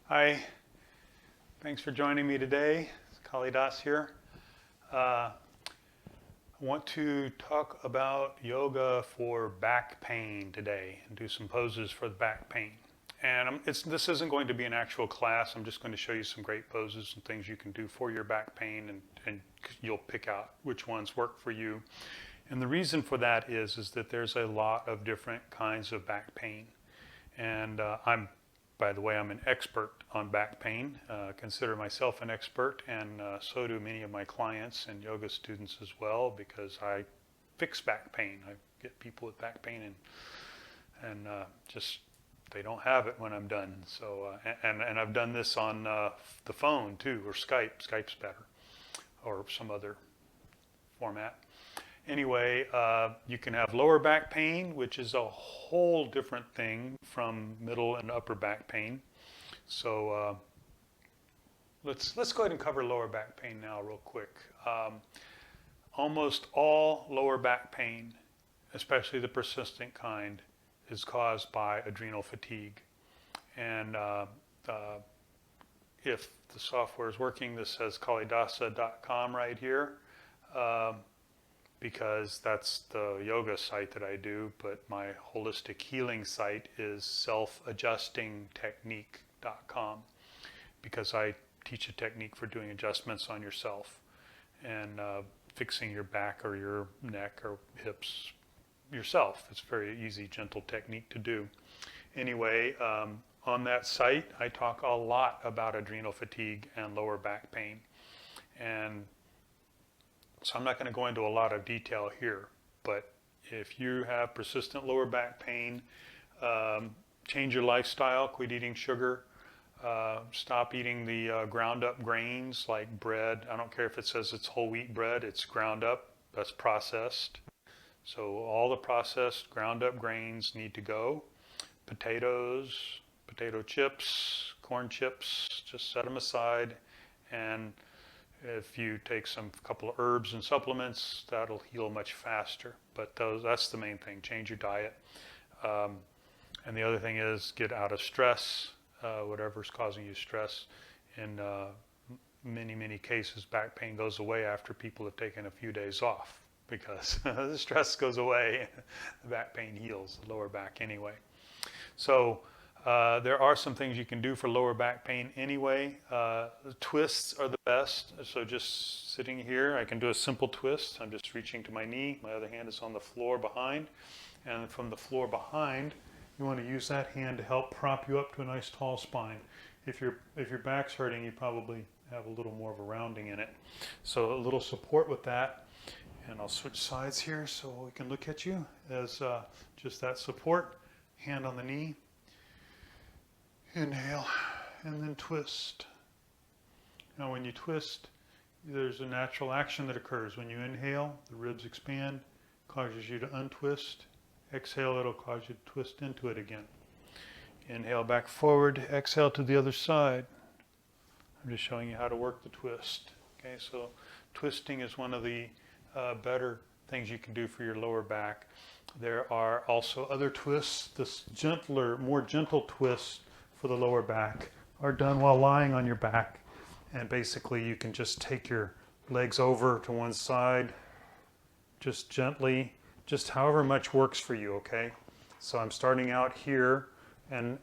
Hi, thanks for joining me today. It's Kali Das here. I want to talk about yoga for back pain today and do some poses for the back pain. And this isn't going to be an actual class. I'm just going to show you some great poses and things you can do for your back pain, and you'll pick out which ones work for you. And the reason for that is that there's a lot of different kinds of back pain. And by the way, I'm an expert on back pain. Consider myself an expert, and so do many of my clients and yoga students as well, because I fix back pain. I get people with back pain and just they don't have it when I'm done. So and I've done this on the phone too, or Skype. Skype's better, or some other format. Anyway, you can have lower back pain, which is a whole different thing from middle and upper back pain. So let's go ahead and cover lower back pain now real quick. Almost all lower back pain, especially the persistent kind, is caused by adrenal fatigue. And if the software is working, this says kalidasa.com right here. Because that's the yoga site that I do, but my holistic healing site is selfadjustingtechnique.com, because I teach a technique for doing adjustments on yourself and fixing your back or your neck or hips yourself. It's a very easy, gentle technique to do. Anyway, on that site, I talk a lot about adrenal fatigue and lower back pain. And so I'm not going to go into a lot of detail here, but if you have persistent lower back pain, change your lifestyle, quit eating sugar, stop eating the ground up grains like bread. I don't care if it says it's whole wheat bread, it's ground up, that's processed. So all the processed ground up grains need to go. Potatoes, potato chips, corn chips, just set them aside. And if you take some couple of herbs and supplements, that'll heal much faster. But that's the main thing. Change your diet. And the other thing is get out of stress, whatever's causing you stress. In many cases, back pain goes away after people have taken a few days off, because the stress goes away, the back pain heals, the lower back anyway. So there are some things you can do for lower back pain anyway. Twists are the best. So just sitting here, I can do a simple twist. I'm just reaching to my knee. My other hand is on the floor behind. And from the floor behind, you want to use that hand to help prop you up to a nice tall spine. If your back's hurting, you probably have a little more of a rounding in it. So a little support with that. And I'll switch sides here so we can look at you as just that support. Hand on the knee. Inhale, and then twist. Now when you twist, there's a natural action that occurs. When you inhale, the ribs expand, causes you to untwist. Exhale, it'll cause you to twist into it again. Inhale back forward, exhale to the other side. I'm just showing you how to work the twist. Okay, so twisting is one of the better things you can do for your lower back. There are also other twists. This gentler, more gentle twist for the lower back are done while lying on your back, and basically you can just take your legs over to one side, just gently, just however much works for you. Okay, so I'm starting out here, and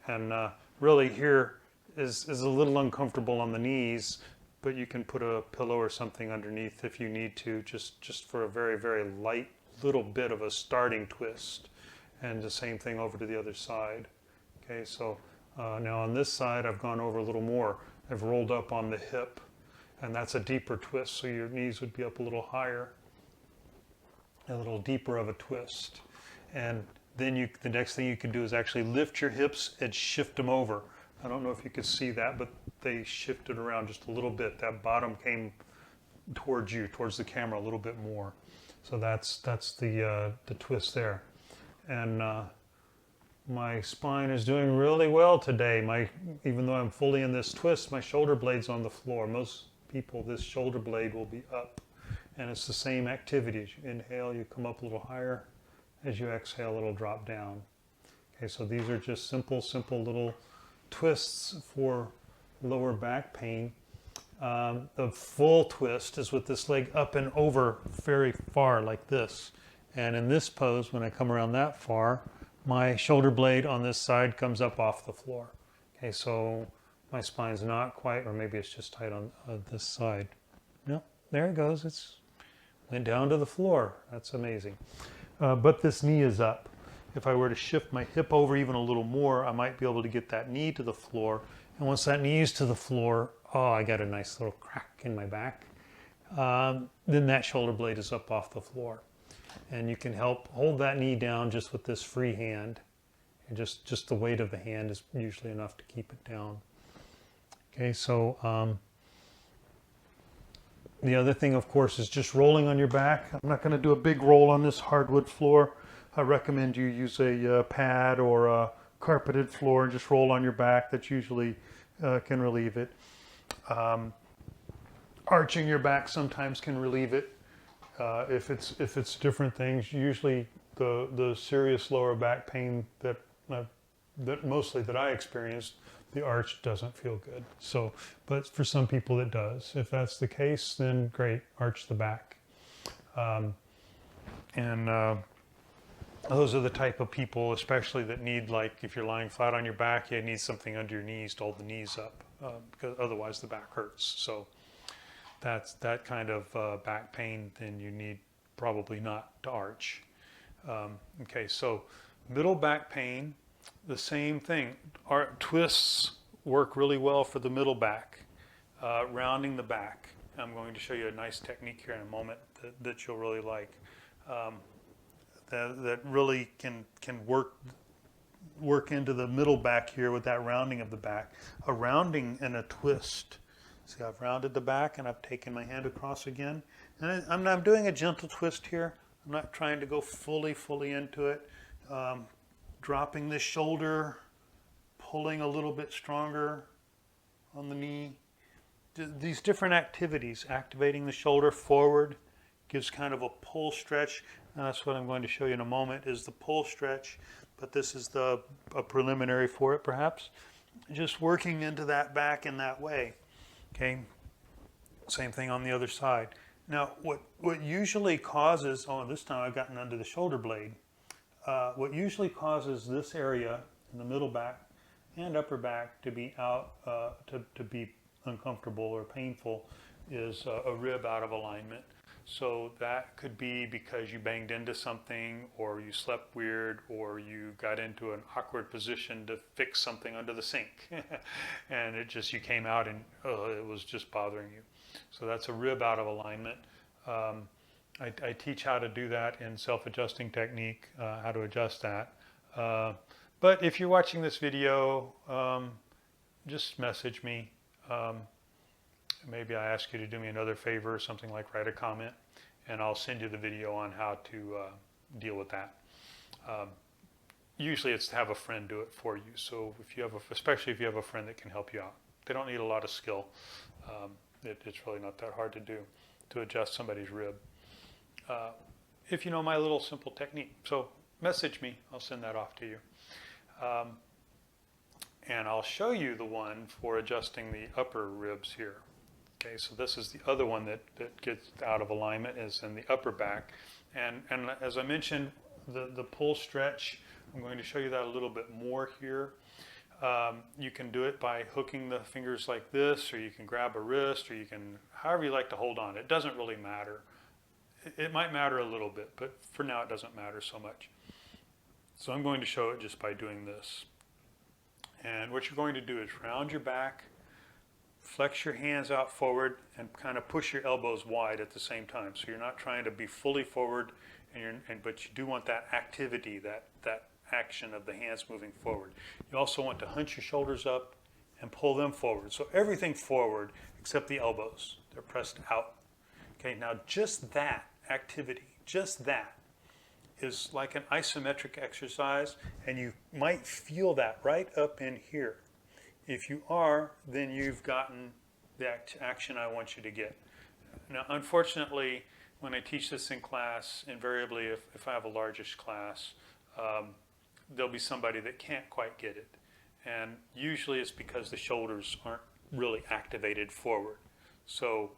really here is a little uncomfortable on the knees, but you can put a pillow or something underneath if you need to, just for a very light little bit of a starting twist. And the same thing over to the other side. Okay, so now on this side, I've gone over a little more. I've rolled up on the hip, and that's a deeper twist, so your knees would be up a little higher, a little deeper of a twist. And then the next thing you can do is actually lift your hips and shift them over. I don't know if you could see that, but they shifted around just a little bit. That bottom came towards you, towards the camera a little bit more. So that's the twist there. And my spine is doing really well today. Even though I'm fully in this twist, my shoulder blade's on the floor. Most people, this shoulder blade will be up. And it's the same activity. As you inhale, you come up a little higher. As you exhale, it'll drop down. Okay, so these are just simple little twists for lower back pain, the full twist is with this leg up and over very far like this. And in this pose, when I come around that far, my shoulder blade on this side comes up off the floor. Okay, so my spine's not quite, or maybe it's just tight on this side. No, there it goes. It's went down to the floor. That's amazing. But this knee is up. If I were to shift my hip over even a little more, I might be able to get that knee to the floor. And once that knee is to the floor, oh, I got a nice little crack in my back. Then that shoulder blade is up off the floor. And you can help hold that knee down just with this free hand. And just the weight of the hand is usually enough to keep it down. Okay, so the other thing, of course, is just rolling on your back. I'm not going to do a big roll on this hardwood floor. I recommend you use a pad or a carpeted floor and just roll on your back. That usually can relieve it. Arching your back sometimes can relieve it. If it's different things, usually the serious lower back pain that mostly that I experienced, the arch doesn't feel good. So, but for some people it does. If that's the case, then great, arch the back. Those are the type of people, especially that need, like, if you're lying flat on your back, you need something under your knees to hold the knees up, because otherwise the back hurts. So that's that kind of back pain, then you need probably not to arch. Okay, so middle back pain, the same thing. Our twists work really well for the middle back, rounding the back. I'm going to show you a nice technique here in a moment that you'll really like. That really can work into the middle back here with that rounding of the back. A rounding and a twist. See, I've rounded the back and I've taken my hand across again. And I'm doing a gentle twist here. I'm not trying to go fully into it. Dropping this shoulder, pulling a little bit stronger on the knee. These different activities, activating the shoulder forward, gives kind of a pull stretch. And that's what I'm going to show you in a moment, is the pull stretch. But this is a preliminary for it, perhaps. Just working into that back in that way. Okay, same thing on the other side. Now, what usually causes, this time I've gotten under the shoulder blade. What usually causes this area in the middle back and upper back to be to be uncomfortable or painful is a rib out of alignment. So that could be because you banged into something, or you slept weird, or you got into an awkward position to fix something under the sink. And you came out and it was just bothering you. So that's a rib out of alignment. I teach how to do that in self-adjusting technique, how to adjust that. But if you're watching this video, just message me. Maybe I ask you to do me another favor or something, like write a comment, and I'll send you the video on how to deal with that. Usually it's to have a friend do it for you. So if you have, especially if you have a friend that can help you out, they don't need a lot of skill. It's really not that hard to do, to adjust somebody's rib. If you know my little simple technique. So message me, I'll send that off to you. And I'll show you the one for adjusting the upper ribs here. Okay, so this is the other one that gets out of alignment, is in the upper back. And as I mentioned, the pull stretch, I'm going to show you that a little bit more here. You can do it by hooking the fingers like this, or you can grab a wrist, or you can, however you like to hold on. It doesn't really matter. It might matter a little bit, but for now it doesn't matter so much. So I'm going to show it just by doing this. And what you're going to do is round your back, flex your hands out forward, and kind of push your elbows wide at the same time. So you're not trying to be fully forward, but you do want that activity, that action of the hands moving forward. You also want to hunch your shoulders up and pull them forward. So everything forward except the elbows. They're pressed out. Okay, now just that activity, just that, is like an isometric exercise, and you might feel that right up in here. If you are, then you've gotten the action I want you to get. Now, unfortunately, when I teach this in class, invariably, if I have a largish class, there'll be somebody that can't quite get it. And usually it's because the shoulders aren't really activated forward. So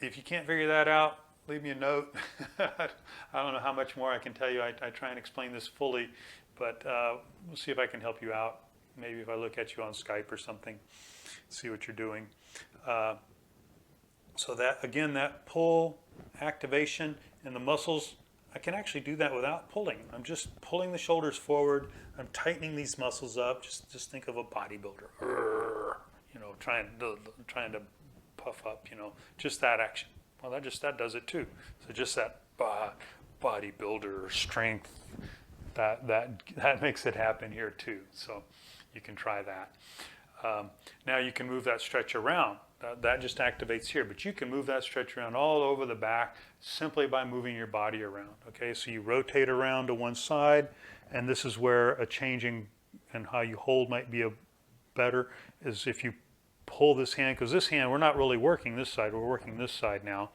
if you can't figure that out, leave me a note. I don't know how much more I can tell you. I try and explain this fully, but we'll see if I can help you out. Maybe if I look at you on Skype or something, see what you're doing. So that, again, that pull, activation, and the muscles, I can actually do that without pulling. I'm just pulling the shoulders forward. I'm tightening these muscles up. Just think of a bodybuilder, trying to puff up, just that action. Well, that does it too. So just that bodybuilder strength, that makes it happen here too. So you can try that. Now you can move that stretch around. That just activates here, but you can move that stretch around all over the back simply by moving your body around. Okay, so you rotate around to one side, and this is where a changing and how you hold might be better is if you pull this hand, because this hand, we're not really working this side, we're working this side now.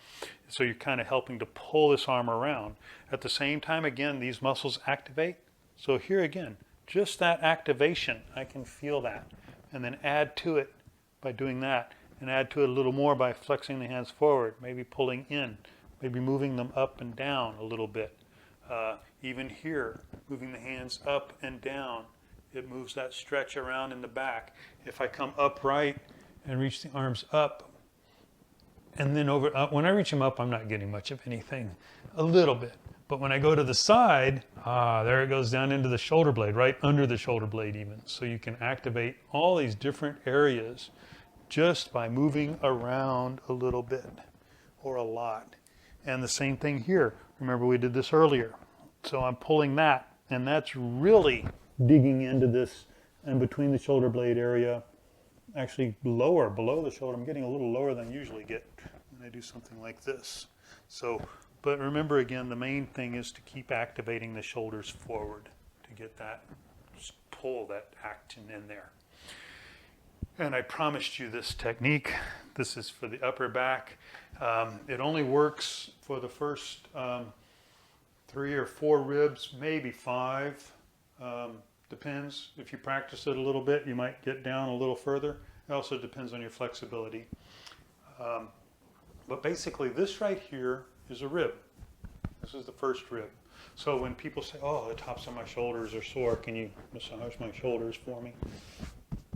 So you're kind of helping to pull this arm around. At the same time, again, these muscles activate. So here again, just that activation, I can feel that. And then add to it by doing that. And add to it a little more by flexing the hands forward, maybe pulling in, maybe moving them up and down a little bit. Even here, moving the hands up and down, it moves that stretch around in the back. If I come upright and reach the arms up, and then over, when I reach them up, I'm not getting much of anything, a little bit. But when I go to the side, there it goes down into the shoulder blade, right under the shoulder blade even. So you can activate all these different areas just by moving around a little bit or a lot. And the same thing here. Remember we did this earlier. So I'm pulling that, and that's really digging into this and between the shoulder blade area, actually lower, below the shoulder. I'm getting a little lower than I usually get when I do something like this. So, but remember again, the main thing is to keep activating the shoulders forward to get that pull, that action in there. And I promised you this technique. This is for the upper back. It only works for the first 3 or 4 ribs, maybe 5. Depends. If you practice it a little bit, you might get down a little further. It also depends on your flexibility. But basically, this right here is a rib. This is the first rib. So when people say, oh, the tops of my shoulders are sore, can you massage my shoulders for me?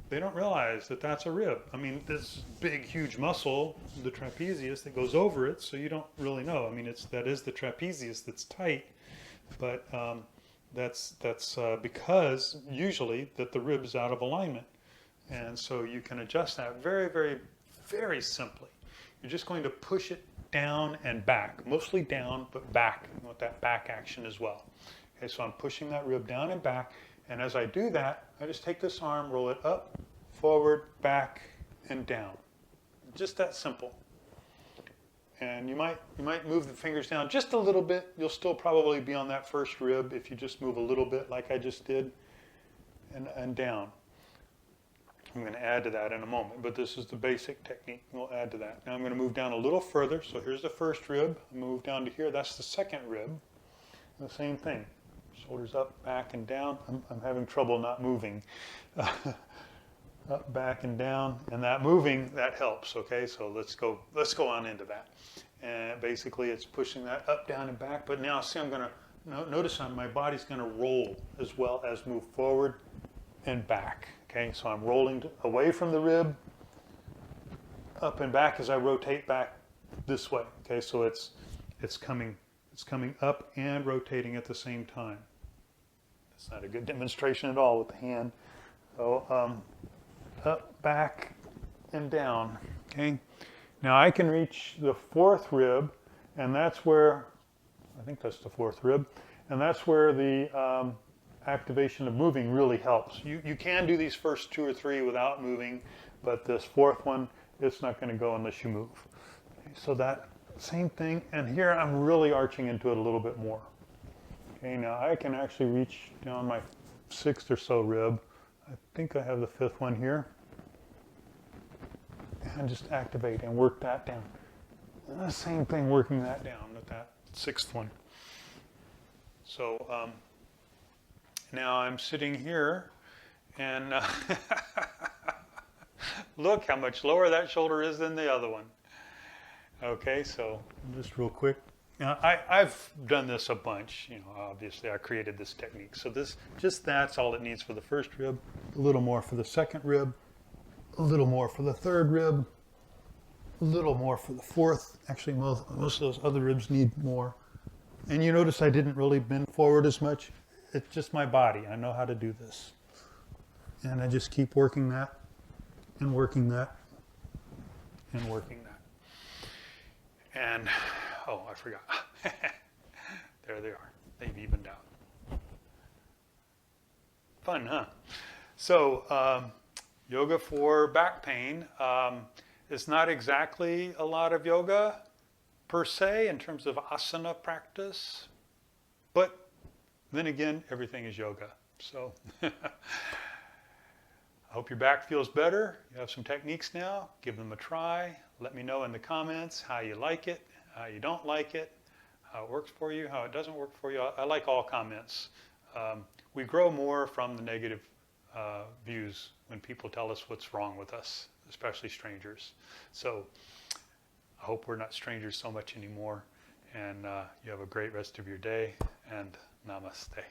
They don't realize that that's a rib. I mean, this big, huge muscle, the trapezius, that goes over it, so you don't really know. I mean, that is the trapezius that's tight, but that's because usually that the rib is out of alignment. And so you can adjust that very, very, very simply. You're just going to push it down and back, mostly down, but back, with that back action as well. Okay, so I'm pushing that rib down and back. And as I do that, I just take this arm, roll it up, forward, back, and down. Just that simple. And you might move the fingers down just a little bit. You'll still probably be on that first rib if you just move a little bit like I just did, and down. I'm going to add to that in a moment, but this is the basic technique. We'll add to that. Now I'm going to move down a little further. So here's the first rib. Move down to here. That's the second rib. And the same thing. Shoulders up, back, and down. I'm having trouble not moving. Up, back, and down. And that moving, that helps, okay? So let's go on into that. And basically it's pushing that up, down, and back. But now see, I'm going to, notice my body's going to roll as well as move forward and back. Okay, so I'm rolling away from the rib, up and back as I rotate back this way. Okay, so it's coming up and rotating at the same time. That's not a good demonstration at all with the hand. So up, back, and down. Okay, now I can reach the fourth rib, and that's where, I think that's the fourth rib, and that's where the activation of moving really helps. You can do these first 2 or 3 without moving, but this fourth one, it's not going to go unless you move. Okay, so that same thing, and here I'm really arching into it a little bit more. Okay, now I can actually reach down my 6th or so rib. I think I have the 5th one here. And just activate and work that down. And the same thing, working that down with that 6th one. So now I'm sitting here, and Look how much lower that shoulder is than the other one. Okay, so just real quick. Now, I've done this a bunch. You know, obviously I created this technique. So that's all it needs for the first rib, a little more for the second rib, a little more for the third rib, a little more for the fourth. Actually, most of those other ribs need more. And you notice I didn't really bend forward as much. It's just my body. I know how to do this. And I just keep working that and working that and working that. And, oh, I forgot. There they are. They've evened out. Fun, huh? So, yoga for back pain is not exactly a lot of yoga per se in terms of asana practice, but then again, everything is yoga. So I hope your back feels better. You have some techniques now. Give them a try. Let me know in the comments how you like it, how you don't like it, how it works for you, how it doesn't work for you. I like all comments. We grow more from the negative views when people tell us what's wrong with us, especially strangers. So I hope we're not strangers so much anymore. And you have a great rest of your day, and namaste.